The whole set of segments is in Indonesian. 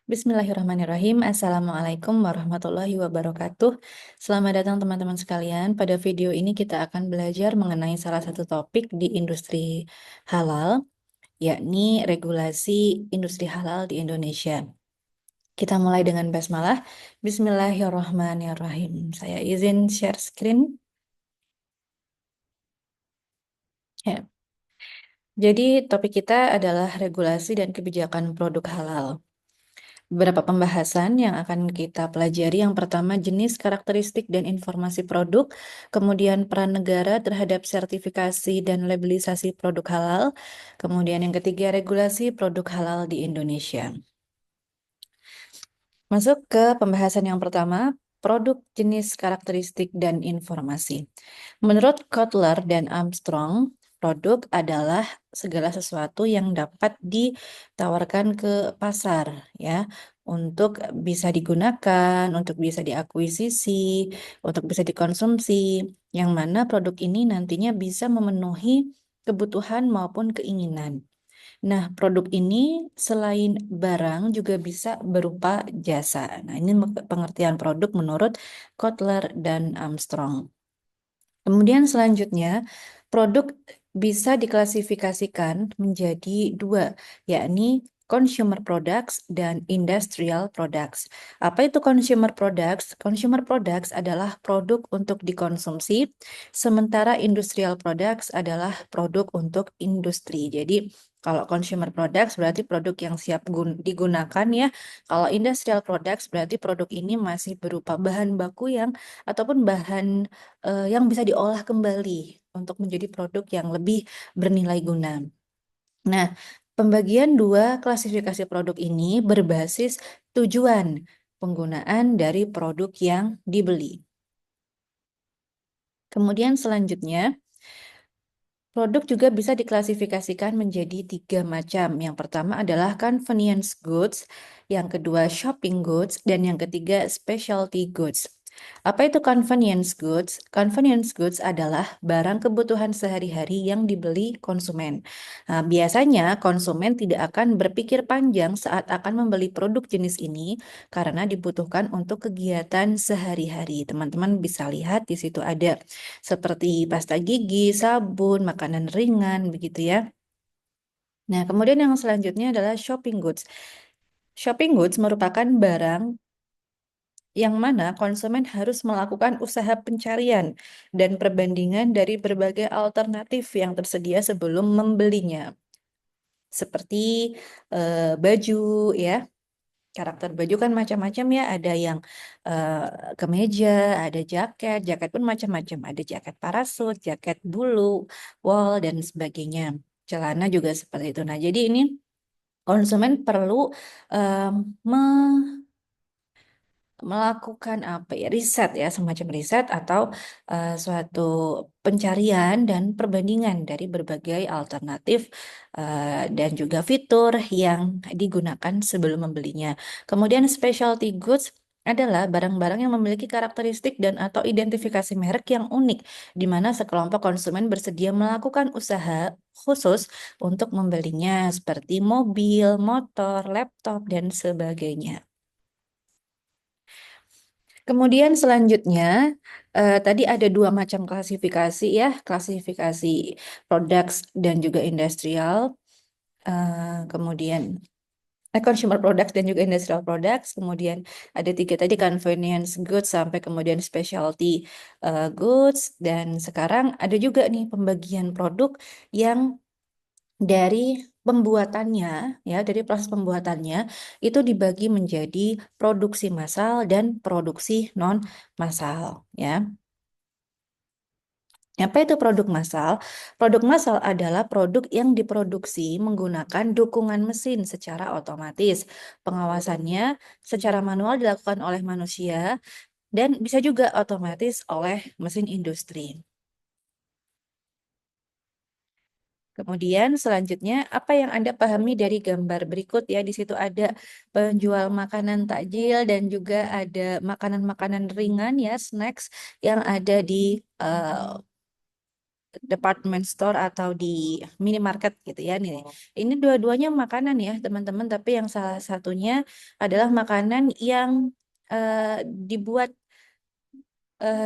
Bismillahirrahmanirrahim. Assalamualaikum warahmatullahi wabarakatuh. Selamat datang teman-teman sekalian. Pada video ini kita akan belajar mengenai salah satu topik di industri halal, yakni regulasi industri halal di Indonesia. Kita mulai dengan basmalah. Bismillahirrahmanirrahim. Saya izin share screen. Ya. Jadi topik kita adalah regulasi dan kebijakan produk halal. Beberapa pembahasan yang akan kita pelajari. Yang pertama, jenis, karakteristik, dan informasi produk. Kemudian, peran negara terhadap sertifikasi dan labelisasi produk halal. Kemudian yang ketiga, regulasi produk halal di Indonesia. Masuk ke pembahasan yang pertama, produk, jenis, karakteristik, dan informasi. Menurut Kotler dan Armstrong, produk adalah segala sesuatu yang dapat ditawarkan ke pasar, ya, untuk bisa digunakan, untuk bisa diakuisisi, untuk bisa dikonsumsi, yang mana produk ini nantinya bisa memenuhi kebutuhan maupun keinginan. Nah, produk ini selain barang juga bisa berupa jasa. Nah, ini pengertian produk menurut Kotler dan Armstrong. Kemudian selanjutnya, produk bisa diklasifikasikan menjadi dua, yakni consumer products dan industrial products. Apa itu consumer products? Consumer products adalah produk untuk dikonsumsi, sementara industrial products adalah produk untuk industri. Jadi, kalau consumer products berarti produk yang siap digunakan ya. Kalau industrial products berarti produk ini masih berupa bahan baku yang ataupun bahan yang bisa diolah kembali untuk menjadi produk yang lebih bernilai guna. Nah, pembagian dua klasifikasi produk ini berbasis tujuan penggunaan dari produk yang dibeli. Kemudian selanjutnya, produk juga bisa diklasifikasikan menjadi tiga macam. Yang pertama adalah convenience goods, yang kedua shopping goods, dan yang ketiga specialty goods. Apa itu convenience goods? Convenience goods adalah barang kebutuhan sehari-hari yang dibeli konsumen. Nah, biasanya konsumen tidak akan berpikir panjang saat akan membeli produk jenis ini karena dibutuhkan untuk kegiatan sehari-hari. Teman-teman bisa lihat di situ ada seperti pasta gigi, sabun, makanan ringan, begitu ya. Nah, kemudian yang selanjutnya adalah shopping goods. Shopping goods merupakan barang yang mana konsumen harus melakukan usaha pencarian dan perbandingan dari berbagai alternatif yang tersedia sebelum membelinya. Seperti baju ya, karakter baju kan macam-macam ya, ada yang kemeja, ada jaket, jaket pun macam-macam, ada jaket parasut, jaket bulu, wol, dan sebagainya. Celana juga seperti itu. Nah, jadi ini konsumen perlu em, melakukan apa ya, riset ya, semacam riset atau suatu pencarian dan perbandingan dari berbagai alternatif dan juga fitur yang digunakan sebelum membelinya. Kemudian specialty goods adalah barang-barang yang memiliki karakteristik dan atau identifikasi merek yang unik, di mana sekelompok konsumen bersedia melakukan usaha khusus untuk membelinya, seperti mobil, motor, laptop, dan sebagainya. Kemudian selanjutnya, tadi ada dua macam klasifikasi ya, klasifikasi products dan juga industrial. Kemudian consumer products dan juga industrial products. Kemudian ada tiga tadi, convenience goods sampai kemudian specialty goods. Dan sekarang ada juga nih pembagian produk yang dari pembuatannya, ya, dari proses pembuatannya itu dibagi menjadi produksi massal dan produksi non massal, ya. Apa itu produk massal? Produk massal adalah produk yang diproduksi menggunakan dukungan mesin secara otomatis. Pengawasannya secara manual dilakukan oleh manusia dan bisa juga otomatis oleh mesin industri. Kemudian selanjutnya, apa yang Anda pahami dari gambar berikut ya? Di situ ada penjual makanan takjil dan juga ada makanan-makanan ringan ya, snacks yang ada di department store atau di minimarket gitu ya nih. Ini dua-duanya makanan ya teman-teman, tapi yang salah satunya adalah makanan yang dibuat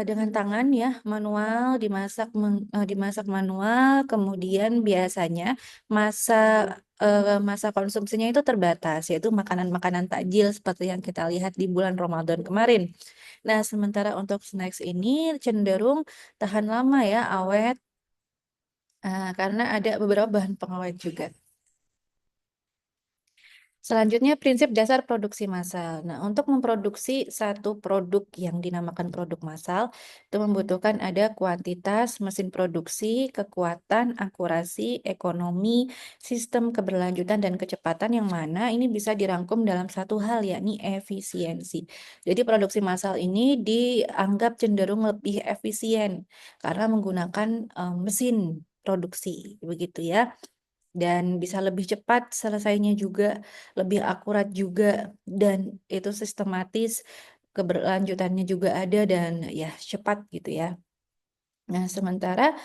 dengan tangan ya, manual, dimasak manual, kemudian biasanya masa masa konsumsinya itu terbatas, yaitu makanan-makanan takjil seperti yang kita lihat di bulan Ramadan kemarin. Nah, sementara untuk snacks ini cenderung tahan lama ya, awet, karena ada beberapa bahan pengawet juga. Selanjutnya, prinsip dasar produksi massal. Nah, untuk memproduksi satu produk yang dinamakan produk massal, itu membutuhkan ada kuantitas, mesin produksi, kekuatan, akurasi, ekonomi, sistem keberlanjutan, dan kecepatan yang mana ini bisa dirangkum dalam satu hal, yakni efisiensi. Jadi, produksi massal ini dianggap cenderung lebih efisien karena menggunakan mesin produksi, begitu ya, dan bisa lebih cepat selesainya juga, lebih akurat juga, dan itu sistematis, keberlanjutannya juga ada dan ya cepat gitu ya. Nah, sementara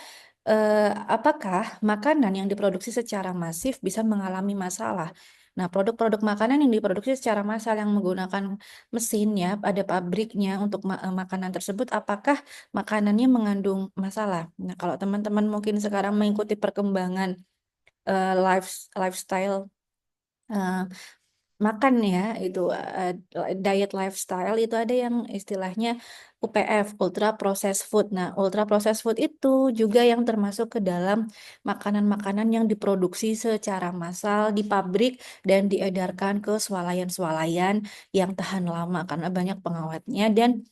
apakah makanan yang diproduksi secara masif bisa mengalami masalah? Nah, produk-produk makanan yang diproduksi secara massal yang menggunakan mesin ya, ada pabriknya untuk makanan tersebut, apakah makanannya mengandung masalah? Nah, kalau teman-teman mungkin sekarang mengikuti perkembangan lifestyle eh, makan ya, itu diet lifestyle itu ada yang istilahnya UPF, ultra processed food. Nah, ultra processed food itu juga yang termasuk ke dalam makanan-makanan yang diproduksi secara massal di pabrik dan diedarkan ke swalayan-swalayan yang tahan lama karena banyak pengawetnya, dan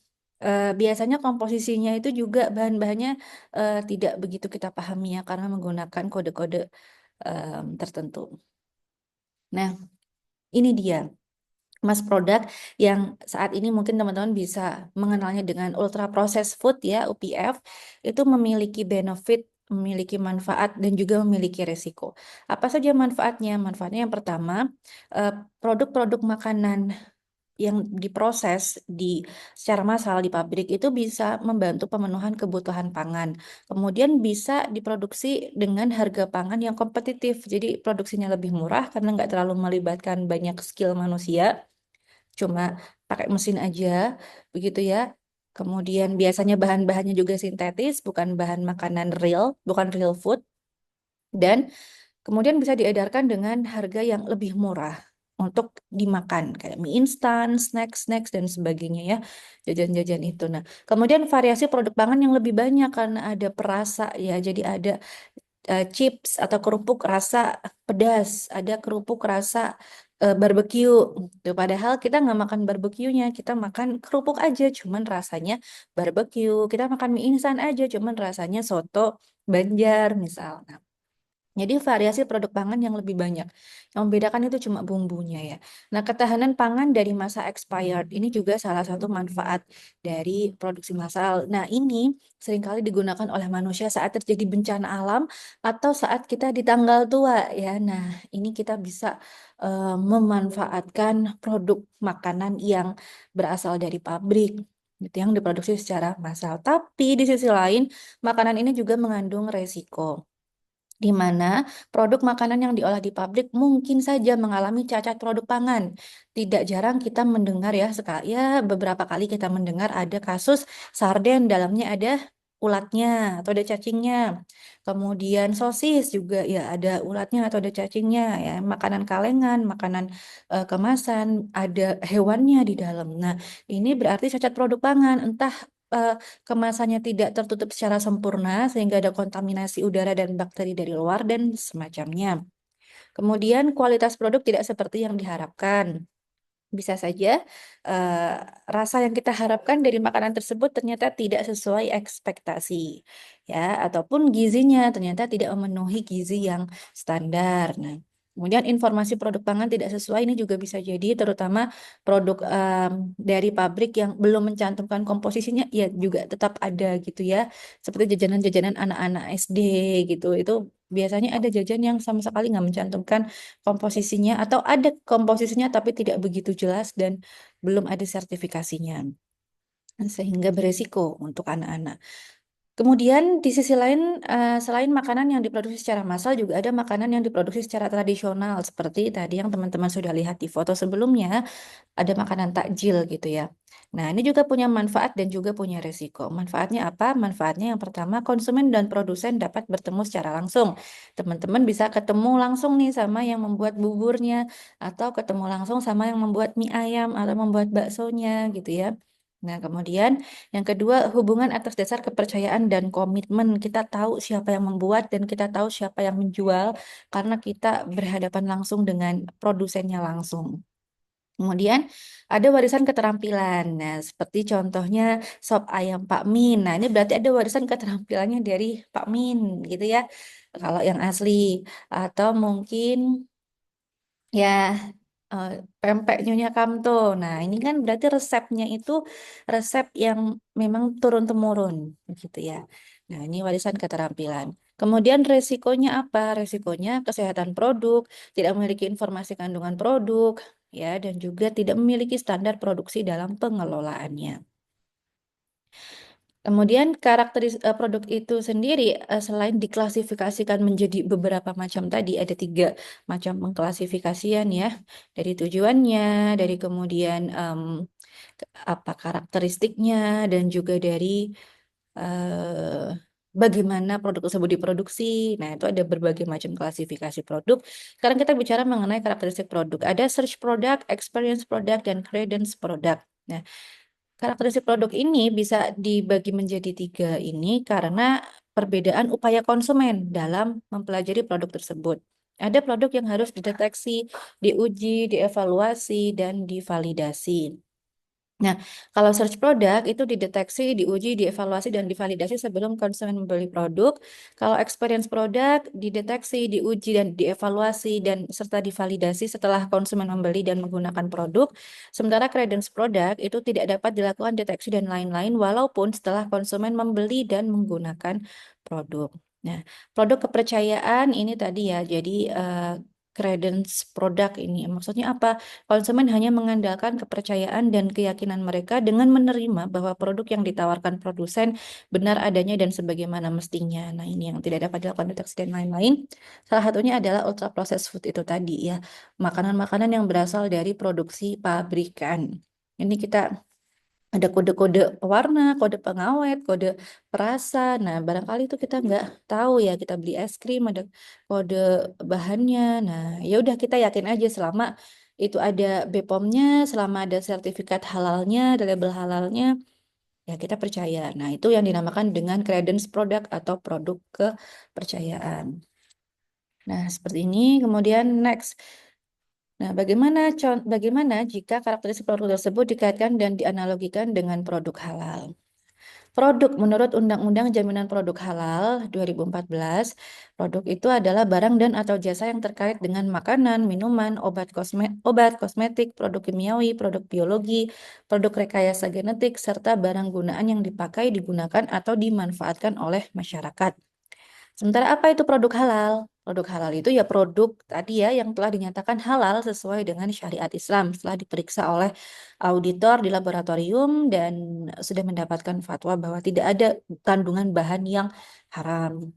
biasanya komposisinya itu juga bahan-bahannya tidak begitu kita pahami ya karena menggunakan kode-kode tertentu. Nah, ini dia Mas produk yang saat ini mungkin teman-teman bisa mengenalnya dengan ultra processed food ya, UPF, itu memiliki benefit, memiliki manfaat, dan juga memiliki resiko. Apa saja manfaatnya? Manfaatnya yang pertama, eh, produk-produk makanan yang diproses secara massal di pabrik itu bisa membantu pemenuhan kebutuhan pangan. Kemudian bisa diproduksi dengan harga pangan yang kompetitif. Jadi produksinya lebih murah karena nggak terlalu melibatkan banyak skill manusia, cuma pakai mesin aja, begitu ya. Kemudian biasanya bahan-bahannya juga sintetis, bukan bahan makanan real, bukan real food. Dan kemudian bisa diedarkan dengan harga yang lebih murah untuk dimakan, kayak mie instan, snack-snacks, dan sebagainya ya, jajan-jajan itu. Nah, kemudian variasi produk pangan yang lebih banyak karena ada perasa ya, jadi ada chips atau kerupuk rasa pedas, ada kerupuk rasa barbecue. Tuh, padahal kita nggak makan barbeque-nya, kita makan kerupuk aja, cuman rasanya barbecue. Kita makan mie instan aja, cuman rasanya soto Banjar misal. Nah, jadi variasi produk pangan yang lebih banyak. Yang membedakan itu cuma bumbunya ya. Nah, ketahanan pangan dari masa expired ini juga salah satu manfaat dari produksi massal. Nah, ini seringkali digunakan oleh manusia saat terjadi bencana alam atau saat kita di tanggal tua ya. Nah, ini kita bisa memanfaatkan produk makanan yang berasal dari pabrik gitu, yang diproduksi secara massal. Tapi di sisi lain, makanan ini juga mengandung resiko, di mana produk makanan yang diolah di pabrik mungkin saja mengalami cacat produk pangan. Tidak jarang kita mendengar ya, ya beberapa kali kita mendengar ada kasus sarden dalamnya ada ulatnya atau ada cacingnya. Kemudian sosis juga ya ada ulatnya atau ada cacingnya ya. Makanan kalengan, makanan kemasan ada hewannya di dalam. Nah, ini berarti cacat produk pangan, entah eh, kemasannya tidak tertutup secara sempurna sehingga ada kontaminasi udara dan bakteri dari luar dan semacamnya. Kemudian kualitas produk tidak seperti yang diharapkan. Bisa saja eh, rasa yang kita harapkan dari makanan tersebut ternyata tidak sesuai ekspektasi, ya, ataupun gizinya ternyata tidak memenuhi gizi yang standar. Nah, kemudian informasi produk pangan tidak sesuai ini juga bisa jadi, terutama produk dari pabrik yang belum mencantumkan komposisinya, ya juga tetap ada gitu ya, seperti jajanan-jajanan anak-anak SD gitu. Itu biasanya ada jajan yang sama sekali nggak mencantumkan komposisinya, atau ada komposisinya tapi tidak begitu jelas dan belum ada sertifikasinya, sehingga beresiko untuk anak-anak. Kemudian di sisi lain, selain makanan yang diproduksi secara massal, juga ada makanan yang diproduksi secara tradisional, seperti tadi yang teman-teman sudah lihat di foto sebelumnya, ada makanan takjil gitu ya. Nah, ini juga punya manfaat dan juga punya resiko. Manfaatnya apa? Manfaatnya yang pertama, konsumen dan produsen dapat bertemu secara langsung. Teman-teman bisa ketemu langsung nih sama yang membuat buburnya, atau ketemu langsung sama yang membuat mie ayam, atau membuat baksonya gitu ya. Nah, kemudian yang kedua, hubungan atas dasar kepercayaan dan komitmen. Kita tahu siapa yang membuat dan kita tahu siapa yang menjual karena kita berhadapan langsung dengan produsennya langsung. Kemudian ada warisan keterampilan. Nah, seperti contohnya sop ayam Pak Min. Nah, ini berarti ada warisan keterampilannya dari Pak Min gitu ya. Kalau yang asli atau mungkin ya eh, pempek Nyonya Kamto. Nah, ini kan berarti resepnya itu resep yang memang turun-temurun gitu ya. Nah, ini warisan keterampilan. Kemudian resikonya apa? Resikonya kesehatan produk, tidak memiliki informasi kandungan produk, ya, dan juga tidak memiliki standar produksi dalam pengelolaannya. Kemudian produk itu sendiri selain diklasifikasikan menjadi beberapa macam tadi ada 3 macam pengklasifikasian ya, dari tujuannya, dari kemudian apa karakteristiknya, dan juga dari eh, bagaimana produk tersebut diproduksi. Nah, itu ada berbagai macam klasifikasi produk. Sekarang kita bicara mengenai karakteristik produk. Ada search product, experience product, dan credence product. Nah, karakteristik produk ini bisa dibagi menjadi 3 ini karena perbedaan upaya konsumen dalam mempelajari produk tersebut. Ada produk yang harus dideteksi, diuji, dievaluasi, dan divalidasi. Nah, kalau search produk itu dideteksi, diuji, dievaluasi, dan divalidasi sebelum konsumen membeli produk. Kalau experience produk dideteksi, diuji, dan dievaluasi, dan serta divalidasi setelah konsumen membeli dan menggunakan produk. Sementara credence produk itu tidak dapat dilakukan deteksi dan lain-lain walaupun setelah konsumen membeli dan menggunakan produk. Nah, produk kepercayaan ini tadi ya, jadi credence produk ini maksudnya apa? Konsumen hanya mengandalkan kepercayaan dan keyakinan mereka dengan menerima bahwa produk yang ditawarkan produsen benar adanya dan sebagaimana mestinya. Nah, ini yang tidak dapat dilakukan deteksi dan lain-lain. Salah satunya adalah ultra processed food itu tadi ya. Makanan-makanan yang berasal dari produksi pabrikan. Ini kita ada kode-kode pewarna, kode pengawet, kode perasa. Nah, barangkali itu kita nggak tahu ya. Kita beli es krim ada kode bahannya. Nah, ya udah kita yakin aja selama itu ada BPOM-nya, selama ada sertifikat halalnya, ada label halalnya, ya kita percaya. Nah, itu yang dinamakan dengan credence product atau produk kepercayaan. Nah, seperti ini. Kemudian next. Nah, bagaimana jika karakteristik produk tersebut dikaitkan dan dianalogikan dengan produk halal? Produk menurut Undang-Undang Jaminan Produk Halal 2014, produk itu adalah barang dan atau jasa yang terkait dengan makanan, minuman, obat kosmetik, produk kimiawi, produk biologi, produk rekayasa genetik, serta barang gunaan yang dipakai, digunakan, atau dimanfaatkan oleh masyarakat. Sementara apa itu produk halal? Produk halal itu ya produk tadi ya yang telah dinyatakan halal sesuai dengan syariat Islam setelah diperiksa oleh auditor di laboratorium dan sudah mendapatkan fatwa bahwa tidak ada kandungan bahan yang haram.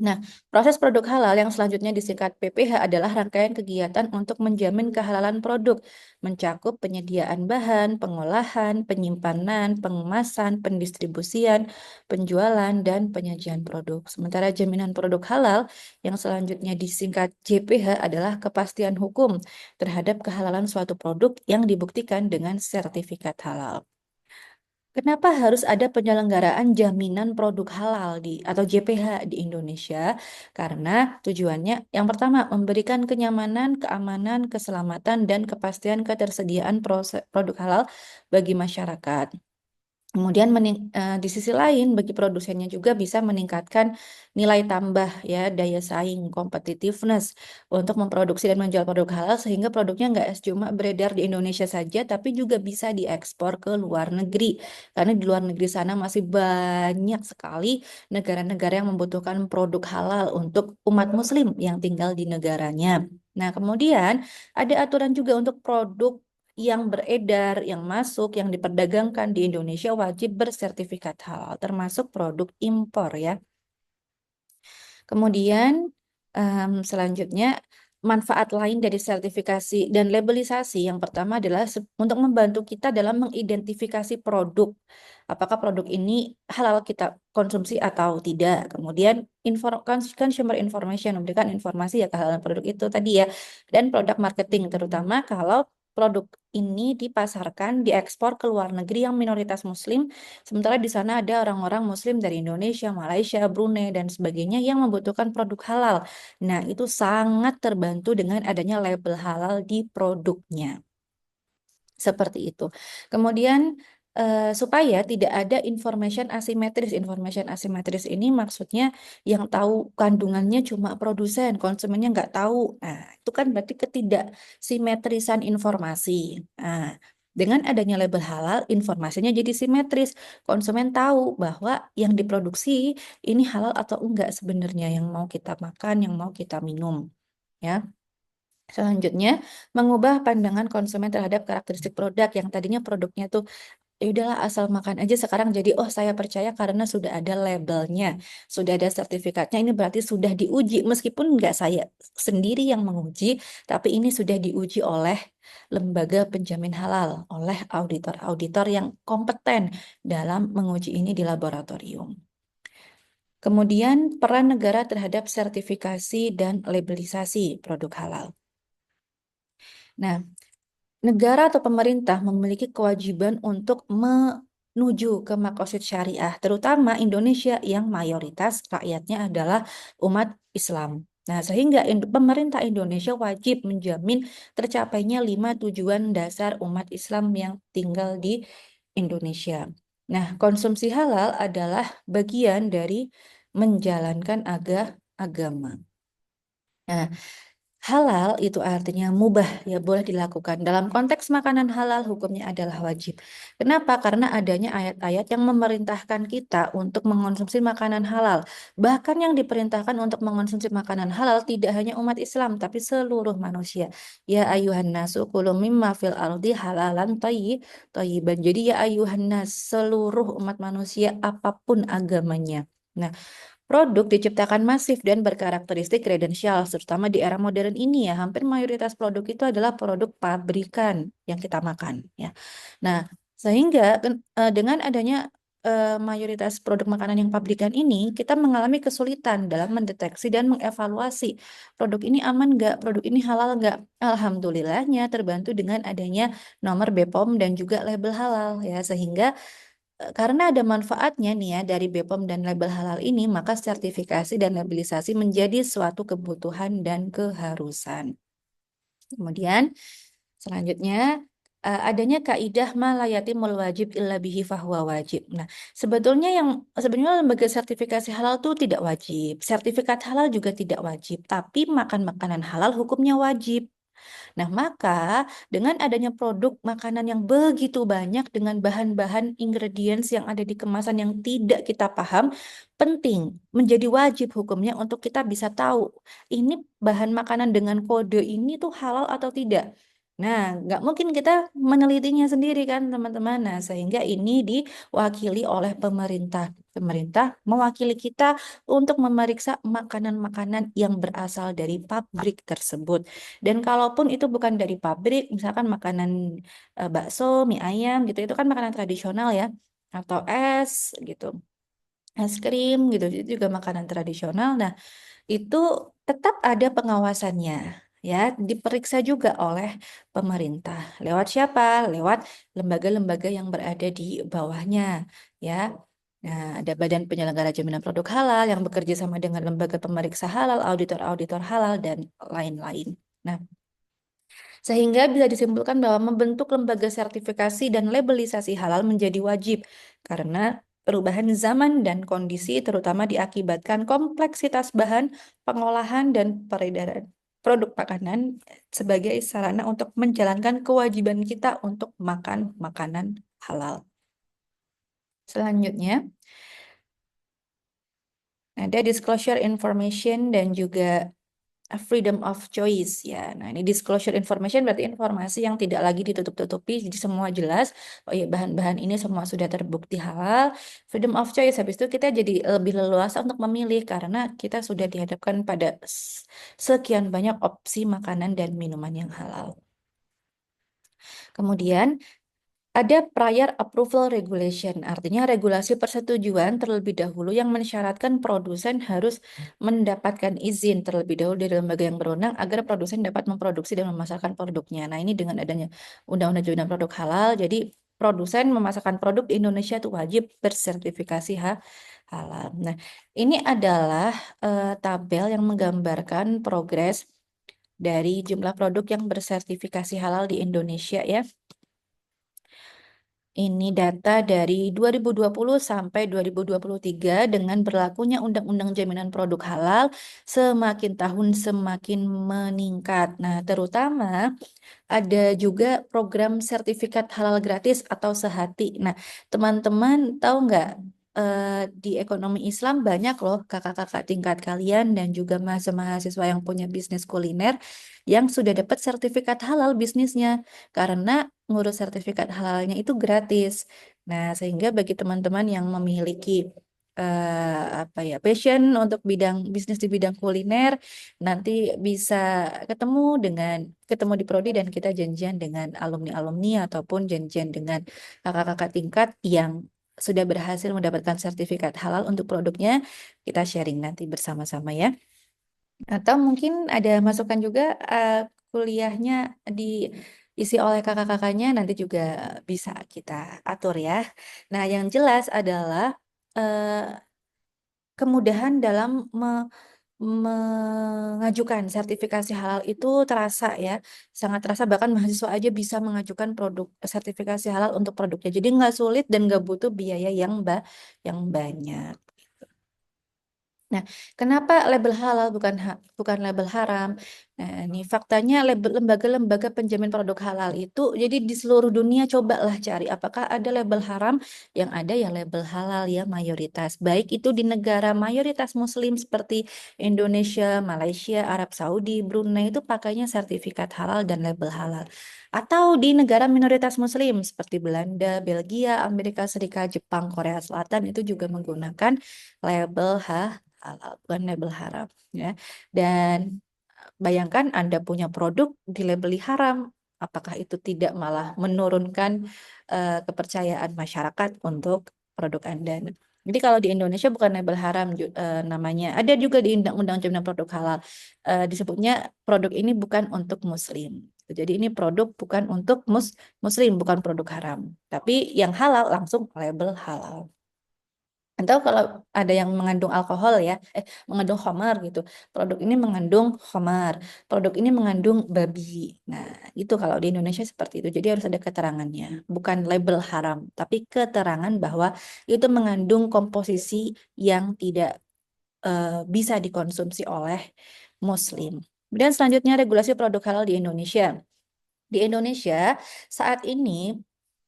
Nah, proses produk halal yang selanjutnya disingkat PPH adalah rangkaian kegiatan untuk menjamin kehalalan produk, mencakup penyediaan bahan, pengolahan, penyimpanan, pengemasan, pendistribusian, penjualan, dan penyajian produk. Sementara jaminan produk halal yang selanjutnya disingkat JPH adalah kepastian hukum terhadap kehalalan suatu produk yang dibuktikan dengan sertifikat halal. Kenapa harus ada penyelenggaraan jaminan produk halal atau JPH di Indonesia? Karena tujuannya yang pertama memberikan kenyamanan, keamanan, keselamatan, dan kepastian ketersediaan produk halal bagi masyarakat. Kemudian di sisi lain bagi produsennya juga bisa meningkatkan nilai tambah ya daya saing competitiveness untuk memproduksi dan menjual produk halal sehingga produknya nggak cuma beredar di Indonesia saja tapi juga bisa diekspor ke luar negeri karena di luar negeri sana masih banyak sekali negara-negara yang membutuhkan produk halal untuk umat Muslim yang tinggal di negaranya. Nah, kemudian ada aturan juga untuk produk yang beredar, yang masuk, yang diperdagangkan di Indonesia wajib bersertifikat halal, termasuk produk impor ya. Kemudian selanjutnya manfaat lain dari sertifikasi dan labelisasi yang pertama adalah untuk membantu kita dalam mengidentifikasi produk. Apakah produk ini halal kita konsumsi atau tidak. Kemudian consumer information, memberikan informasi ya kehalalan produk itu tadi ya. Dan produk marketing terutama kalau produk ini dipasarkan, diekspor ke luar negeri yang minoritas muslim. Sementara di sana ada orang-orang Muslim dari Indonesia, Malaysia, Brunei, dan sebagainya yang membutuhkan produk halal. Nah, itu sangat terbantu dengan adanya label halal di produknya. Seperti itu. Kemudian, supaya tidak ada information asimetris. Information asimetris ini maksudnya yang tahu kandungannya cuma produsen, konsumennya nggak tahu. Nah, itu kan berarti ketidaksimetrisan informasi. Nah, dengan adanya label halal, informasinya jadi simetris. Konsumen tahu bahwa yang diproduksi ini halal atau enggak sebenarnya yang mau kita makan, yang mau kita minum. Ya. Selanjutnya, mengubah pandangan konsumen terhadap karakteristik produk yang tadinya produknya tuh ya udahlah asal makan aja sekarang jadi oh saya percaya karena sudah ada labelnya, sudah ada sertifikatnya ini berarti sudah diuji meskipun nggak saya sendiri yang menguji, tapi ini sudah diuji oleh lembaga penjamin halal, oleh auditor-auditor yang kompeten dalam menguji ini di laboratorium. Kemudian peran negara terhadap sertifikasi dan labelisasi produk halal. Nah, negara atau pemerintah memiliki kewajiban untuk menuju ke makosid syariah, terutama Indonesia yang mayoritas rakyatnya adalah umat Islam. Nah, sehingga pemerintah Indonesia wajib menjamin tercapainya 5 tujuan dasar umat Islam yang tinggal di Indonesia. Nah, konsumsi halal adalah bagian dari menjalankan agama. Nah, halal itu artinya mubah, ya boleh dilakukan. Dalam konteks makanan halal, hukumnya adalah wajib. Kenapa? Karena adanya ayat-ayat yang memerintahkan kita untuk mengonsumsi makanan halal. Bahkan yang diperintahkan untuk mengonsumsi makanan halal tidak hanya umat Islam, tapi seluruh manusia. Ya ayuhan nasu kulu mimma fil ardi halalan thayyiban. Jadi ya ayuhan nas, seluruh umat manusia apapun agamanya. Nah, produk diciptakan masif dan berkarakteristik kredensial, terutama di era modern ini ya, hampir mayoritas produk itu adalah produk pabrikan yang kita makan ya. Nah, sehingga dengan adanya mayoritas produk makanan yang pabrikan ini, kita mengalami kesulitan dalam mendeteksi dan mengevaluasi produk ini aman nggak, produk ini halal nggak. Alhamdulillahnya terbantu dengan adanya nomor BPOM dan juga label halal ya, sehingga karena ada manfaatnya nih ya dari BPOM dan label halal ini, maka sertifikasi dan labelisasi menjadi suatu kebutuhan dan keharusan. Kemudian selanjutnya adanya kaidah ma la yatimul wajib illa bihi fahuwa wajib. Nah, sebenarnya lembaga sertifikasi halal itu tidak wajib. Sertifikat halal juga tidak wajib, tapi makan makanan halal hukumnya wajib. Nah, maka dengan adanya produk makanan yang begitu banyak dengan bahan-bahan ingredients yang ada di kemasan yang tidak kita paham, penting menjadi wajib hukumnya untuk kita bisa tahu ini bahan makanan dengan kode ini tuh halal atau tidak. Nah, nggak mungkin kita menelitinya sendiri kan, teman-teman. Nah, sehingga ini diwakili oleh pemerintah. Pemerintah mewakili kita untuk memeriksa makanan-makanan yang berasal dari pabrik tersebut. Dan kalaupun itu bukan dari pabrik, misalkan makanan bakso, mie ayam gitu, itu kan makanan tradisional ya, atau es gitu, es krim gitu, itu juga makanan tradisional. Nah, itu tetap ada pengawasannya. Ya, diperiksa juga oleh pemerintah. Lewat siapa? Lewat lembaga-lembaga yang berada di bawahnya, ya. Nah, ada Badan Penyelenggara Jaminan Produk Halal yang bekerja sama dengan lembaga pemeriksa halal, auditor-auditor halal, dan lain-lain. Nah, sehingga bisa disimpulkan bahwa membentuk lembaga sertifikasi dan labelisasi halal menjadi wajib karena perubahan zaman dan kondisi terutama diakibatkan kompleksitas bahan, pengolahan, dan peredaran produk makanan sebagai sarana untuk menjalankan kewajiban kita untuk makan makanan halal. Selanjutnya, ada disclosure information dan juga freedom of choice ya. Nah, ini disclosure information berarti informasi yang tidak lagi ditutup-tutupi, jadi semua jelas. Oh iya, bahan-bahan ini semua sudah terbukti halal. Freedom of choice, habis itu kita jadi lebih leluasa untuk memilih karena kita sudah dihadapkan pada sekian banyak opsi makanan dan minuman yang halal. Kemudian ada prior approval regulation, artinya regulasi persetujuan terlebih dahulu yang mensyaratkan produsen harus mendapatkan izin terlebih dahulu dari lembaga yang berwenang agar produsen dapat memproduksi dan memasarkan produknya. Nah, ini dengan adanya Undang-Undang Jaminan Produk Halal, jadi produsen memasarkan produk di Indonesia itu wajib bersertifikasi halal. Nah, ini adalah tabel yang menggambarkan progres dari jumlah produk yang bersertifikasi halal di Indonesia ya. Ini data dari 2020 sampai 2023 dengan berlakunya Undang-Undang Jaminan Produk Halal semakin tahun semakin meningkat. Nah, terutama ada juga program sertifikat halal gratis atau sehati. Nah, teman-teman tahu nggak di ekonomi Islam banyak loh kakak-kakak tingkat kalian dan juga mahasiswa yang punya bisnis kuliner yang sudah dapat sertifikat halal bisnisnya karena ngurus sertifikat halalnya itu gratis. Nah, sehingga bagi teman-teman yang memiliki apa ya passion untuk bidang bisnis di bidang kuliner nanti bisa ketemu di prodi dan kita janjian dengan alumni-alumni ataupun janjian dengan kakak-kakak tingkat yang sudah berhasil mendapatkan sertifikat halal untuk produknya, kita sharing nanti bersama-sama ya. Atau mungkin ada masukan juga kuliahnya diisi oleh kakak-kakaknya nanti juga bisa kita atur ya. Nah, yang jelas adalah eh, kemudahan dalam mengajukan sertifikasi halal itu terasa ya, sangat terasa bahkan mahasiswa aja bisa mengajukan produk sertifikasi halal untuk produknya. Jadi nggak sulit dan nggak butuh biaya yang banyak. Nah, kenapa label halal bukan label haram? Nah, ini faktanya lembaga-lembaga penjamin produk halal itu jadi di seluruh dunia cobalah cari apakah ada label haram, yang ada ya label halal ya mayoritas. Baik itu di negara mayoritas muslim seperti Indonesia, Malaysia, Arab Saudi, Brunei itu pakainya sertifikat halal dan label halal. Atau di negara minoritas muslim seperti Belanda, Belgia, Amerika Serikat, Jepang, Korea Selatan itu juga menggunakan label halal, bukan label haram ya. Dan bayangkan Anda punya produk dilabeli haram, apakah itu tidak malah menurunkan kepercayaan masyarakat untuk produk Anda? Jadi kalau di Indonesia bukan label haram namanya. Ada juga di Undang-Undang Jaminan Produk Halal disebutnya produk ini bukan untuk Muslim. Jadi ini produk bukan untuk Muslim, bukan produk haram. Tapi yang halal langsung label halal. Atau kalau ada yang mengandung alkohol ya, mengandung khamar gitu. Produk ini mengandung khamar, produk ini mengandung babi. Nah, itu kalau di Indonesia seperti itu. Jadi harus ada keterangannya, bukan label haram, tapi keterangan bahwa itu mengandung komposisi yang tidak bisa dikonsumsi oleh Muslim. Kemudian selanjutnya regulasi produk halal di Indonesia. Di Indonesia saat ini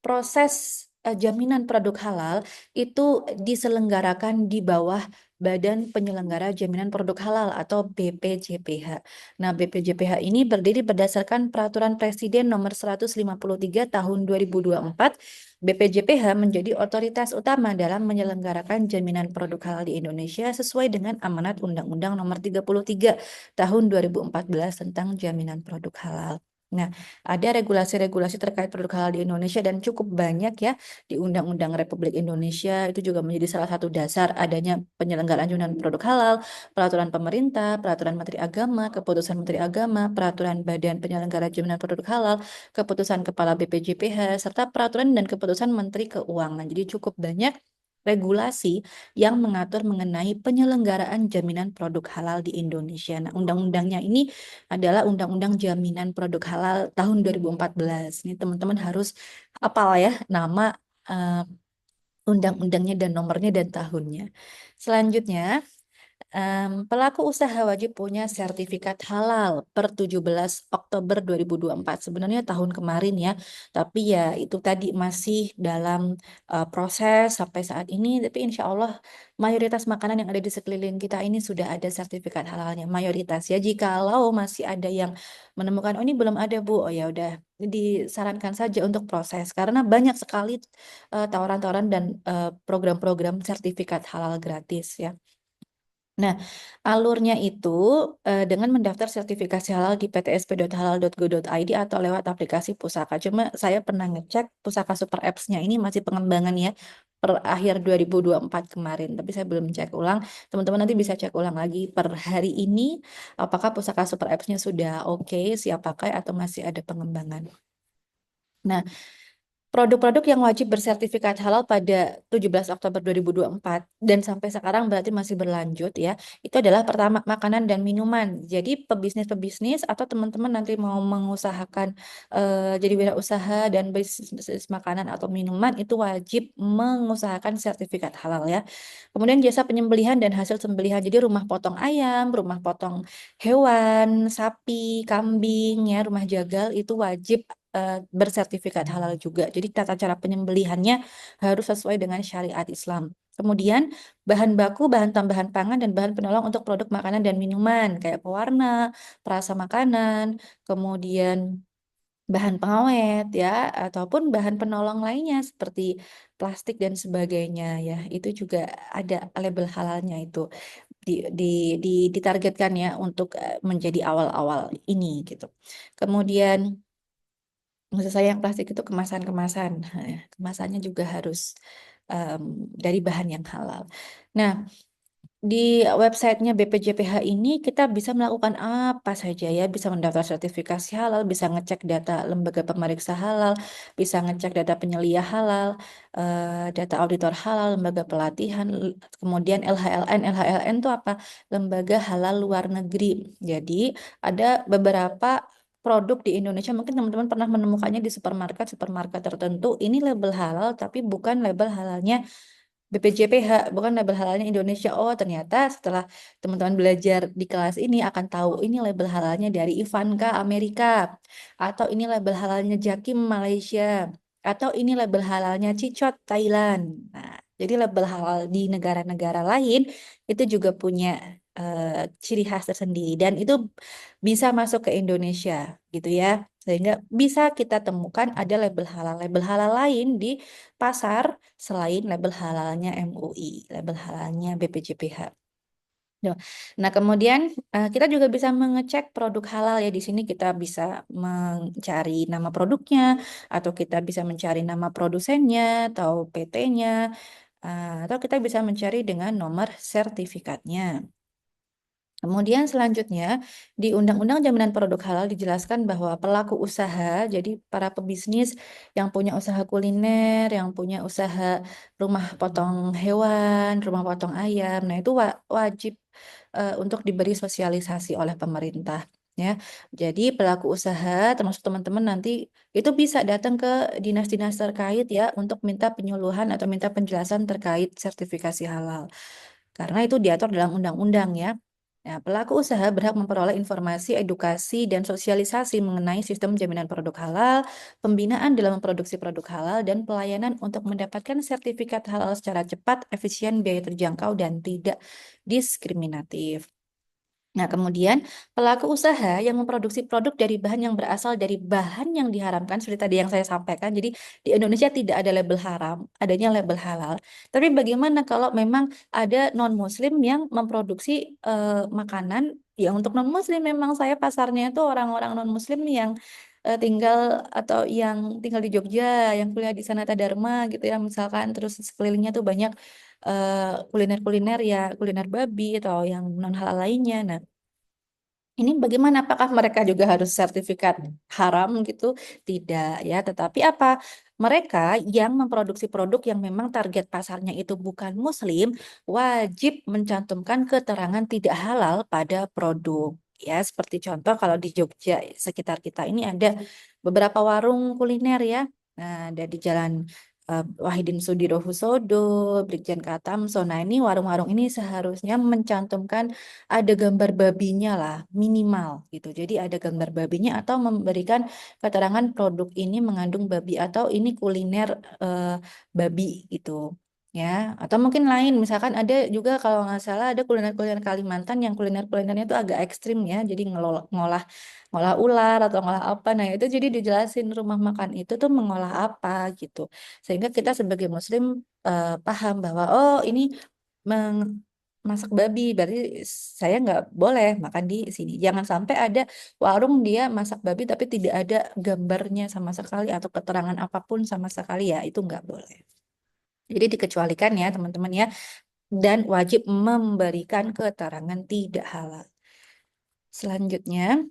proses jaminan produk halal itu diselenggarakan di bawah Badan Penyelenggara Jaminan Produk Halal atau BPJPH. Nah, BPJPH ini berdiri berdasarkan Peraturan Presiden Nomor 153 Tahun 2024. BPJPH menjadi otoritas utama dalam menyelenggarakan jaminan produk halal di Indonesia sesuai dengan amanat Undang-Undang Nomor 33 Tahun 2014 tentang jaminan produk halal. Nah, ada regulasi-regulasi terkait produk halal di Indonesia dan cukup banyak ya di Undang-Undang Republik Indonesia. Itu juga menjadi salah satu dasar adanya penyelenggaraan jaminan produk halal, peraturan pemerintah, peraturan Menteri Agama, keputusan Menteri Agama, peraturan Badan Penyelenggara Jaminan Produk Halal, keputusan Kepala BPJPH, serta peraturan dan keputusan Menteri Keuangan. Jadi cukup banyak regulasi yang mengatur mengenai penyelenggaraan jaminan produk halal di Indonesia. Nah, undang-undangnya ini adalah Undang-Undang Jaminan Produk Halal tahun 2014. Ini teman-teman harus hafal ya nama undang-undangnya dan nomornya dan tahunnya. Selanjutnya, Pelaku usaha wajib punya sertifikat halal per 17 Oktober 2024. Sebenarnya tahun kemarin ya, tapi ya itu tadi masih dalam proses sampai saat ini. Tapi insya Allah mayoritas makanan yang ada di sekeliling kita ini sudah ada sertifikat halalnya. Mayoritas ya. Jikalau masih ada yang menemukan, oh ini belum ada Bu, oh ya udah disarankan saja untuk proses karena banyak sekali tawaran-tawaran dan program-program sertifikat halal gratis ya. Nah, alurnya itu dengan mendaftar sertifikasi halal di ptsp.halal.go.id atau lewat aplikasi Pusaka. Cuma saya pernah ngecek Pusaka Super Apps-nya ini masih pengembangan ya per akhir 2024 kemarin, tapi saya belum cek ulang. Teman-teman nanti bisa cek ulang lagi per hari ini apakah Pusaka Super Apps-nya sudah oke, siap pakai atau masih ada pengembangan. Nah, produk-produk yang wajib bersertifikat halal pada 17 Oktober 2024 dan sampai sekarang berarti masih berlanjut ya. Itu adalah pertama makanan dan minuman. Jadi pebisnis-pebisnis atau teman-teman nanti mau mengusahakan jadi wirausaha dan bisnis makanan atau minuman itu wajib mengusahakan sertifikat halal ya. Kemudian jasa penyembelihan dan hasil sembelihan. Jadi rumah potong ayam, rumah potong hewan, sapi, kambing ya, rumah jagal itu wajib bersertifikat halal juga. Jadi tata cara penyembelihannya harus sesuai dengan syariat Islam. Kemudian bahan baku, bahan tambahan pangan, dan bahan penolong untuk produk makanan dan minuman kayak pewarna, perasa makanan, kemudian bahan pengawet ya, ataupun bahan penolong lainnya seperti plastik dan sebagainya ya. Itu juga ada label halalnya itu di, di, ditargetkan ya untuk menjadi awal-awal ini gitu. Kemudian maksud saya yang plastik itu kemasan-kemasan. Kemasannya juga harus em, dari bahan yang halal. Nah, di websitenya BPJPH ini kita bisa melakukan apa saja ya, bisa mendaftar sertifikasi halal, bisa ngecek data lembaga pemeriksa halal, bisa ngecek data penyelia halal, data auditor halal, lembaga pelatihan, kemudian LHLN. LHLN itu apa? Lembaga halal luar negeri. Jadi ada beberapa produk di Indonesia, mungkin teman-teman pernah menemukannya di supermarket tertentu. Ini label halal, tapi bukan label halalnya BPJPH, bukan label halalnya Indonesia. Oh, ternyata setelah teman-teman belajar di kelas ini akan tahu ini label halalnya dari Ivanka Amerika, atau ini label halalnya Jakim Malaysia, atau ini label halalnya Cicot Thailand. Nah, jadi label halal di negara-negara lain itu juga punya ciri khas tersendiri dan itu bisa masuk ke Indonesia gitu ya. Sehingga bisa kita temukan ada label halal lain di pasar selain label halalnya MUI, label halalnya BPJPH. Duh. Nah, kemudian kita juga bisa mengecek produk halal ya. Di sini kita bisa mencari nama produknya, atau kita bisa mencari nama produsennya, atau PT-nya, atau kita bisa mencari dengan nomor sertifikatnya. Kemudian selanjutnya di Undang-Undang Jaminan Produk Halal dijelaskan bahwa pelaku usaha, jadi para pebisnis yang punya usaha kuliner, yang punya usaha rumah potong hewan, rumah potong ayam, nah itu wajib untuk diberi sosialisasi oleh pemerintah. Ya, jadi pelaku usaha termasuk teman-teman nanti itu bisa datang ke dinas-dinas terkait ya untuk minta penyuluhan atau minta penjelasan terkait sertifikasi halal. Karena itu diatur dalam undang-undang ya. Nah, pelaku usaha berhak memperoleh informasi, edukasi, dan sosialisasi mengenai sistem jaminan produk halal, pembinaan dalam memproduksi produk halal, dan pelayanan untuk mendapatkan sertifikat halal secara cepat, efisien, biaya terjangkau, dan tidak diskriminatif. Nah, kemudian pelaku usaha yang memproduksi produk dari bahan yang berasal dari bahan yang diharamkan, seperti tadi yang saya sampaikan. Jadi di Indonesia tidak ada label haram, adanya label halal. Tapi bagaimana kalau memang ada non-Muslim yang memproduksi makanan yang untuk non-Muslim? Memang saya pasarnya itu orang-orang non-Muslim yang tinggal atau yang tinggal di Jogja, yang kuliah di Sanata Dharma gitu ya, misalkan. Terus sekelilingnya tuh banyak kuliner-kuliner ya, kuliner babi atau yang non halal lainnya. Nah, ini bagaimana? Apakah mereka juga harus sertifikat haram gitu? Tidak ya, tetapi apa? Mereka yang memproduksi produk yang memang target pasarnya itu bukan Muslim, wajib mencantumkan keterangan tidak halal pada produk. Ya, seperti contoh kalau di Jogja sekitar kita ini ada beberapa warung kuliner ya. Nah, ada di Jalan Wahidin Sudirohusodo, Brigjen Katamso. Nah, ini warung-warung ini seharusnya mencantumkan ada gambar babinya lah, minimal gitu. Jadi ada gambar babinya atau memberikan keterangan produk ini mengandung babi atau ini kuliner babi gitu. Ya, atau mungkin lain, misalkan ada juga kalau nggak salah ada kuliner-kuliner Kalimantan yang kuliner-kulinernya itu agak ekstrim ya, jadi ngolah ngolah ular atau ngolah apa. Nah, itu jadi dijelasin rumah makan itu tuh mengolah apa gitu. Sehingga kita sebagai muslim paham bahwa oh ini masak babi, berarti saya nggak boleh makan di sini. Jangan sampai ada warung dia masak babi tapi tidak ada gambarnya sama sekali atau keterangan apapun sama sekali, ya itu nggak boleh. Jadi dikecualikan ya teman-teman ya, dan wajib memberikan keterangan tidak halal. Selanjutnya,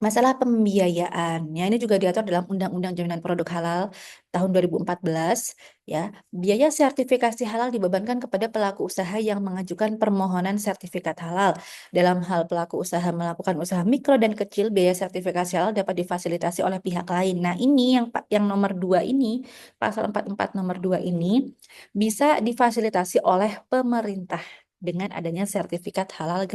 masalah pembiayaan. Ya, ini juga diatur dalam Undang-Undang Jaminan Produk Halal tahun 2014. Ya, biaya sertifikasi halal dibebankan kepada pelaku usaha yang mengajukan permohonan sertifikat halal. Dalam hal pelaku usaha melakukan usaha mikro dan kecil, biaya sertifikasi halal dapat difasilitasi oleh pihak lain. Nah, ini yang nomor 2 ini, pasal 44 nomor 2 ini bisa difasilitasi oleh pemerintah dengan adanya sertifikat halal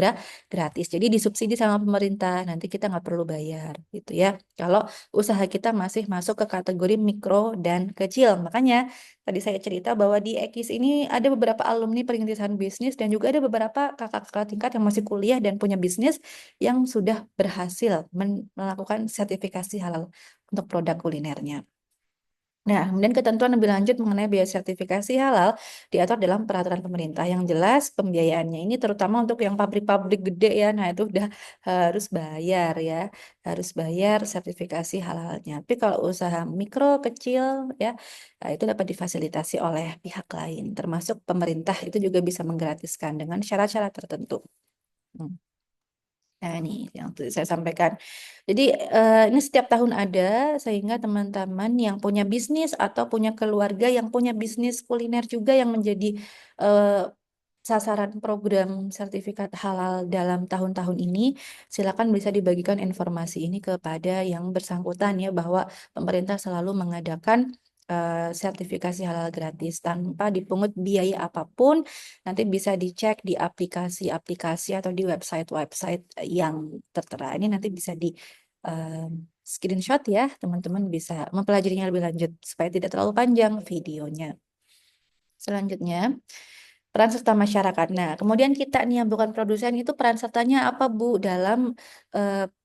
gratis. Jadi disubsidi sama pemerintah, nanti kita nggak perlu bayar gitu ya. Kalau usaha kita masih masuk ke kategori mikro dan kecil. Makanya tadi saya cerita bahwa di Ekis ini ada beberapa alumni perintisan bisnis dan juga ada beberapa kakak-kakak tingkat yang masih kuliah dan punya bisnis yang sudah berhasil melakukan sertifikasi halal untuk produk kulinernya. Nah, kemudian ketentuan lebih lanjut mengenai biaya sertifikasi halal diatur dalam peraturan pemerintah yang jelas pembiayaannya ini terutama untuk yang pabrik-pabrik gede ya. Nah, itu udah harus bayar ya, harus bayar sertifikasi halalnya. Tapi kalau usaha mikro kecil ya, nah, itu dapat difasilitasi oleh pihak lain, termasuk pemerintah itu juga bisa menggratiskan dengan syarat-syarat tertentu. Hmm. Nah, ini yang tadi saya sampaikan. Jadi, ini setiap tahun ada, sehingga teman-teman yang punya bisnis atau punya keluarga yang punya bisnis kuliner juga yang menjadi eh, sasaran program sertifikat halal dalam tahun-tahun ini, silakan bisa dibagikan informasi ini kepada yang bersangkutan ya, bahwa pemerintah selalu mengadakan sertifikasi halal gratis tanpa dipungut biaya apapun. Nanti bisa dicek di aplikasi-aplikasi atau di website-website yang tertera. Ini nanti bisa di eh, screenshot ya, teman-teman bisa mempelajarinya lebih lanjut supaya tidak terlalu panjang videonya. Selanjutnya, peran serta masyarakat. Nah, kemudian kita nih yang bukan produsen itu peran sertanya apa Bu dalam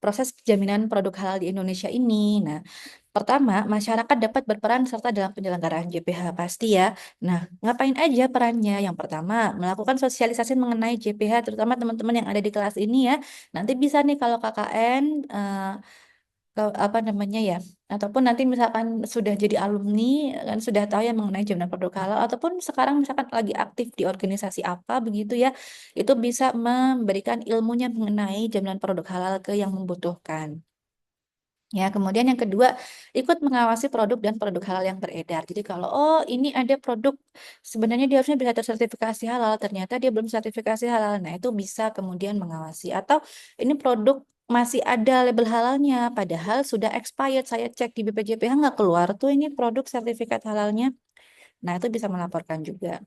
proses jaminan produk halal di Indonesia ini? Nah, pertama, masyarakat dapat berperan serta dalam penyelenggaraan JPH pasti ya. Nah, ngapain aja perannya? Yang pertama, melakukan sosialisasi mengenai JPH, terutama teman-teman yang ada di kelas ini ya. Nanti bisa nih kalau KKN, apa namanya ya, ataupun nanti misalkan sudah jadi alumni, kan sudah tahu ya mengenai jaminan produk halal, ataupun sekarang misalkan lagi aktif di organisasi apa begitu ya, itu bisa memberikan ilmunya mengenai jaminan produk halal ke yang membutuhkan. Ya, kemudian yang kedua, ikut mengawasi produk dan produk halal yang beredar. Jadi kalau, oh ini ada produk, sebenarnya dia harusnya bisa tersertifikasi halal, ternyata dia belum sertifikasi halal. Nah, itu bisa kemudian mengawasi. Atau ini produk masih ada label halalnya, padahal sudah expired. Saya cek di BPJPH nggak keluar tuh ini produk sertifikat halalnya. Nah, itu bisa melaporkan juga.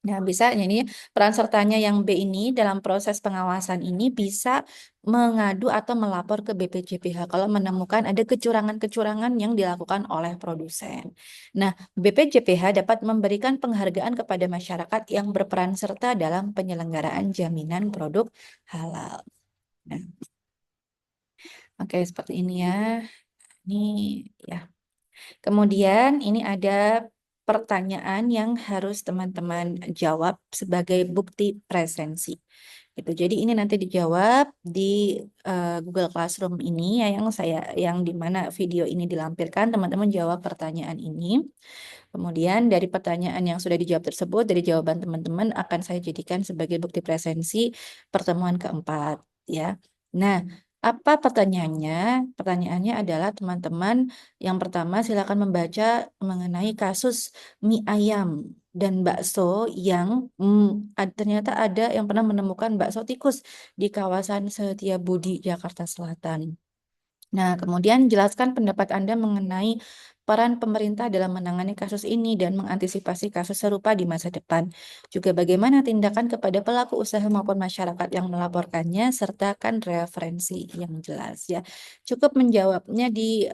Nah, bisa ini peran sertanya yang B ini dalam proses pengawasan ini bisa mengadu atau melapor ke BPJPH kalau menemukan ada kecurangan-kecurangan yang dilakukan oleh produsen. Nah, BPJPH dapat memberikan penghargaan kepada masyarakat yang berperan serta dalam penyelenggaraan jaminan produk halal. Nah, oke seperti ini ya. Ini ya. Kemudian ini ada pertanyaan yang harus teman-teman jawab sebagai bukti presensi. Gitu. Jadi ini nanti dijawab di Google Classroom ini ya yang di mana video ini dilampirkan, teman-teman jawab pertanyaan ini. Kemudian dari pertanyaan yang sudah dijawab tersebut, dari jawaban teman-teman akan saya jadikan sebagai bukti presensi pertemuan keempat ya. Nah, apa pertanyaannya? Pertanyaannya adalah teman-teman yang pertama silakan membaca mengenai kasus mie ayam dan bakso yang ternyata ada yang pernah menemukan bakso tikus di kawasan Setiabudi, Jakarta Selatan. Nah, kemudian jelaskan pendapat Anda mengenai peran pemerintah dalam menangani kasus ini dan mengantisipasi kasus serupa di masa depan. Juga bagaimana tindakan kepada pelaku usaha maupun masyarakat yang melaporkannya, sertakan referensi yang jelas ya. Cukup menjawabnya di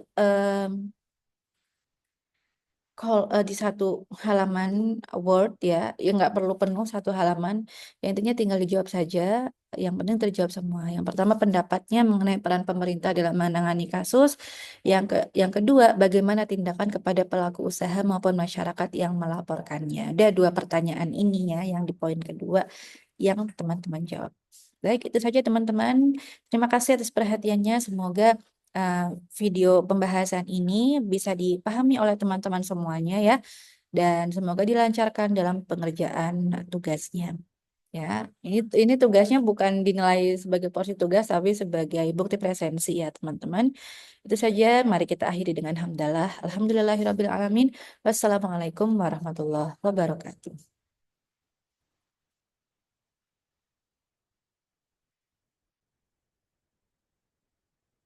satu halaman Word ya, ya nggak perlu penuh satu halaman, ya intinya tinggal dijawab saja, yang penting terjawab semua. Yang pertama pendapatnya mengenai peran pemerintah dalam menangani kasus, yang kedua bagaimana tindakan kepada pelaku usaha maupun masyarakat yang melaporkannya. Ada dua pertanyaan ini ya, yang di poin kedua yang teman-teman jawab. Baik, itu saja teman-teman. Terima kasih atas perhatiannya. Semoga uh, video pembahasan ini bisa dipahami oleh teman-teman semuanya ya, dan semoga dilancarkan dalam pengerjaan tugasnya. Ya, ini tugasnya bukan dinilai sebagai porsi tugas, tapi sebagai bukti presensi ya teman-teman. Itu saja. Mari kita akhiri dengan hamdalah. Alhamdulillahirabbil alamin. Wassalamualaikum warahmatullahi wabarakatuh.